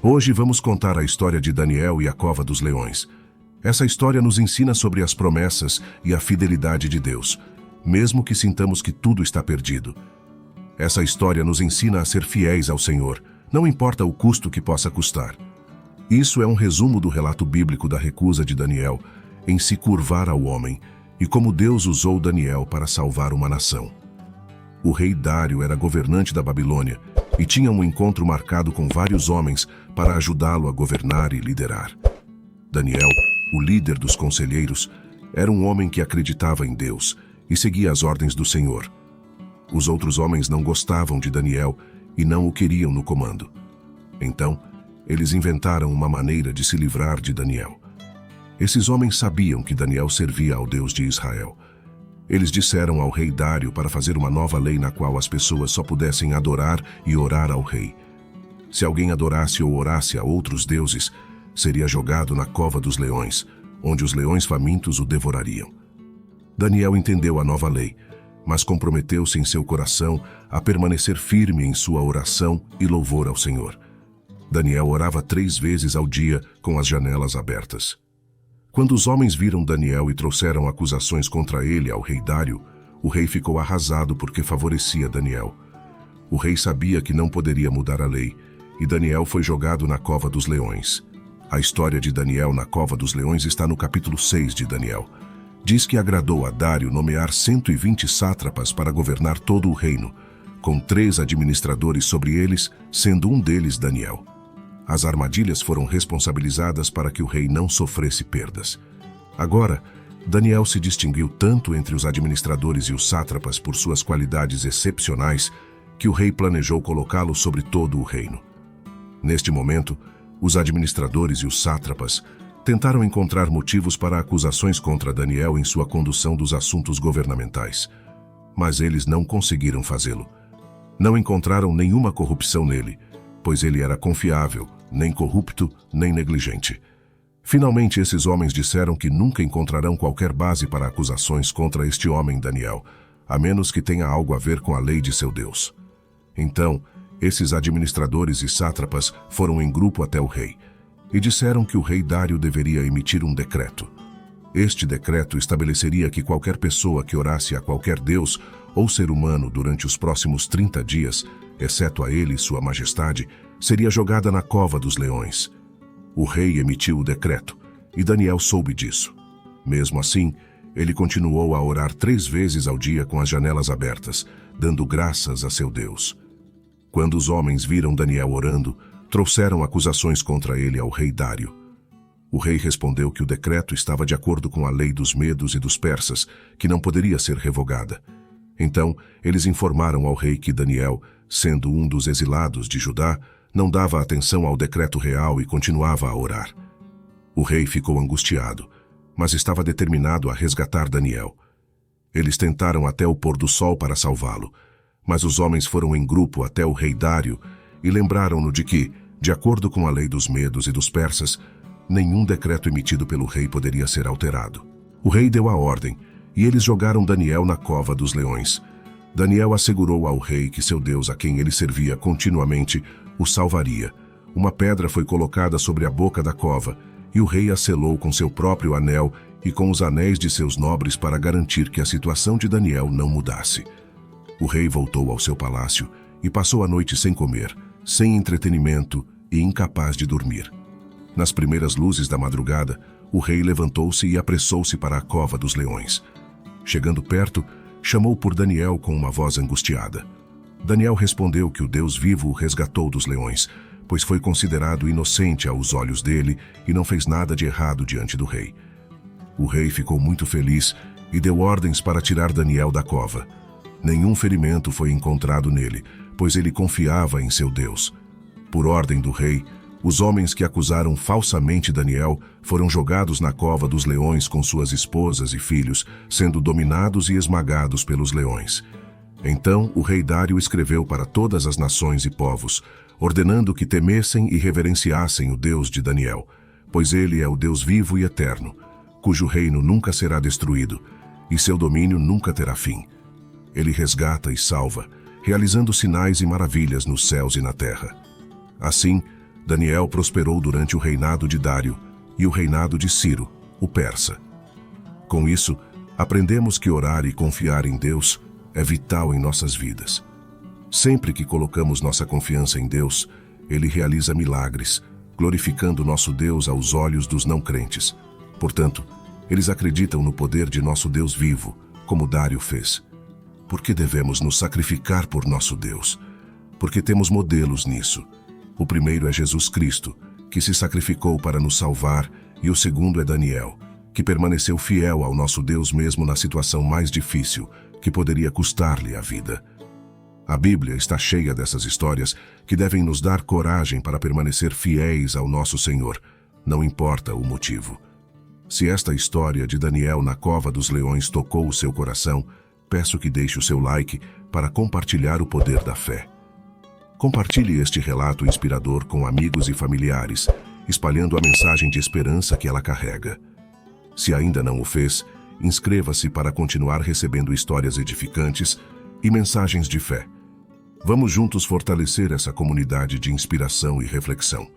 Hoje vamos contar a história de Daniel e a cova dos leões. Essa história nos ensina sobre as promessas e a fidelidade de Deus, mesmo que sintamos que tudo está perdido. Essa história nos ensina a ser fiéis ao Senhor, não importa o custo que possa custar. Isso é um resumo do relato bíblico da recusa de Daniel em se curvar ao homem e como Deus usou Daniel para salvar uma nação. O rei Dário era governante da Babilônia e tinha um encontro marcado com vários homens para ajudá-lo a governar e liderar. Daniel, o líder dos conselheiros, era um homem que acreditava em Deus e seguia as ordens do Senhor. Os outros homens não gostavam de Daniel e não o queriam no comando. Então, eles inventaram uma maneira de se livrar de Daniel. Esses homens sabiam que Daniel servia ao Deus de Israel. Eles disseram ao rei Dário para fazer uma nova lei na qual as pessoas só pudessem adorar e orar ao rei. Se alguém adorasse ou orasse a outros deuses, seria jogado na cova dos leões, onde os leões famintos o devorariam. Daniel entendeu a nova lei, mas comprometeu-se em seu coração a permanecer firme em sua oração e louvor ao Senhor. Daniel orava 3 vezes ao dia com as janelas abertas. Quando os homens viram Daniel e trouxeram acusações contra ele ao rei Dário, o rei ficou arrasado porque favorecia Daniel. O rei sabia que não poderia mudar a lei, e Daniel foi jogado na cova dos leões. A história de Daniel na cova dos leões está no capítulo 6 de Daniel. Diz que agradou a Dário nomear 120 sátrapas para governar todo o reino, com 3 administradores sobre eles, sendo um deles Daniel. As armadilhas foram responsabilizadas para que o rei não sofresse perdas. Agora, Daniel se distinguiu tanto entre os administradores e os sátrapas por suas qualidades excepcionais que o rei planejou colocá-lo sobre todo o reino. Neste momento, os administradores e os sátrapas tentaram encontrar motivos para acusações contra Daniel em sua condução dos assuntos governamentais. Mas eles não conseguiram fazê-lo. Não encontraram nenhuma corrupção nele, pois ele era confiável, nem corrupto, nem negligente. Finalmente, esses homens disseram que nunca encontrarão qualquer base para acusações contra este homem Daniel, a menos que tenha algo a ver com a lei de seu Deus. Então, esses administradores e sátrapas foram em grupo até o rei, e disseram que o rei Dário deveria emitir um decreto. Este decreto estabeleceria que qualquer pessoa que orasse a qualquer deus ou ser humano durante os próximos 30 dias, exceto a ele e sua majestade, seria jogada na cova dos leões. O rei emitiu o decreto, e Daniel soube disso. Mesmo assim, ele continuou a orar 3 vezes ao dia com as janelas abertas, dando graças a seu Deus. Quando os homens viram Daniel orando, trouxeram acusações contra ele ao rei Dário. O rei respondeu que o decreto estava de acordo com a lei dos medos e dos persas, que não poderia ser revogada. Então, eles informaram ao rei que Daniel, sendo um dos exilados de Judá, não dava atenção ao decreto real e continuava a orar. O rei ficou angustiado, mas estava determinado a resgatar Daniel. Eles tentaram até o pôr do sol para salvá-lo, mas os homens foram em grupo até o rei Dário e lembraram-no de que, de acordo com a lei dos medos e dos persas, nenhum decreto emitido pelo rei poderia ser alterado. O rei deu a ordem, e eles jogaram Daniel na cova dos leões. Daniel assegurou ao rei que seu Deus, a quem ele servia continuamente, o salvaria. Uma pedra foi colocada sobre a boca da cova, e o rei a selou com seu próprio anel e com os anéis de seus nobres para garantir que a situação de Daniel não mudasse. O rei voltou ao seu palácio e passou a noite sem comer, sem entretenimento e incapaz de dormir. Nas primeiras luzes da madrugada, o rei levantou-se e apressou-se para a cova dos leões. Chegando perto, chamou por Daniel com uma voz angustiada. Daniel respondeu que o Deus vivo o resgatou dos leões, pois foi considerado inocente aos olhos dele e não fez nada de errado diante do rei. O rei ficou muito feliz e deu ordens para tirar Daniel da cova. Nenhum ferimento foi encontrado nele, pois ele confiava em seu Deus. Por ordem do rei, os homens que acusaram falsamente Daniel foram jogados na cova dos leões com suas esposas e filhos, sendo dominados e esmagados pelos leões. Então o rei Dário escreveu para todas as nações e povos, ordenando que temessem e reverenciassem o Deus de Daniel, pois ele é o Deus vivo e eterno, cujo reino nunca será destruído, e seu domínio nunca terá fim. Ele resgata e salva, realizando sinais e maravilhas nos céus e na terra. Assim, Daniel prosperou durante o reinado de Dário e o reinado de Ciro, o persa. Com isso, aprendemos que orar e confiar em Deus é vital em nossas vidas. Sempre que colocamos nossa confiança em Deus, Ele realiza milagres, glorificando nosso Deus aos olhos dos não crentes. Portanto, eles acreditam no poder de nosso Deus vivo, como Dário fez. Por que devemos nos sacrificar por nosso Deus? Porque temos modelos nisso. O primeiro é Jesus Cristo, que se sacrificou para nos salvar, e o segundo é Daniel, que permaneceu fiel ao nosso Deus mesmo na situação mais difícil, que poderia custar-lhe a vida. A Bíblia está cheia dessas histórias que devem nos dar coragem para permanecer fiéis ao nosso Senhor, não importa o motivo. Se esta história de Daniel na cova dos leões tocou o seu coração, peço que deixe o seu like para compartilhar o poder da fé. Compartilhe este relato inspirador com amigos e familiares, espalhando a mensagem de esperança que ela carrega. Se ainda não o fez, inscreva-se para continuar recebendo histórias edificantes e mensagens de fé. Vamos juntos fortalecer essa comunidade de inspiração e reflexão.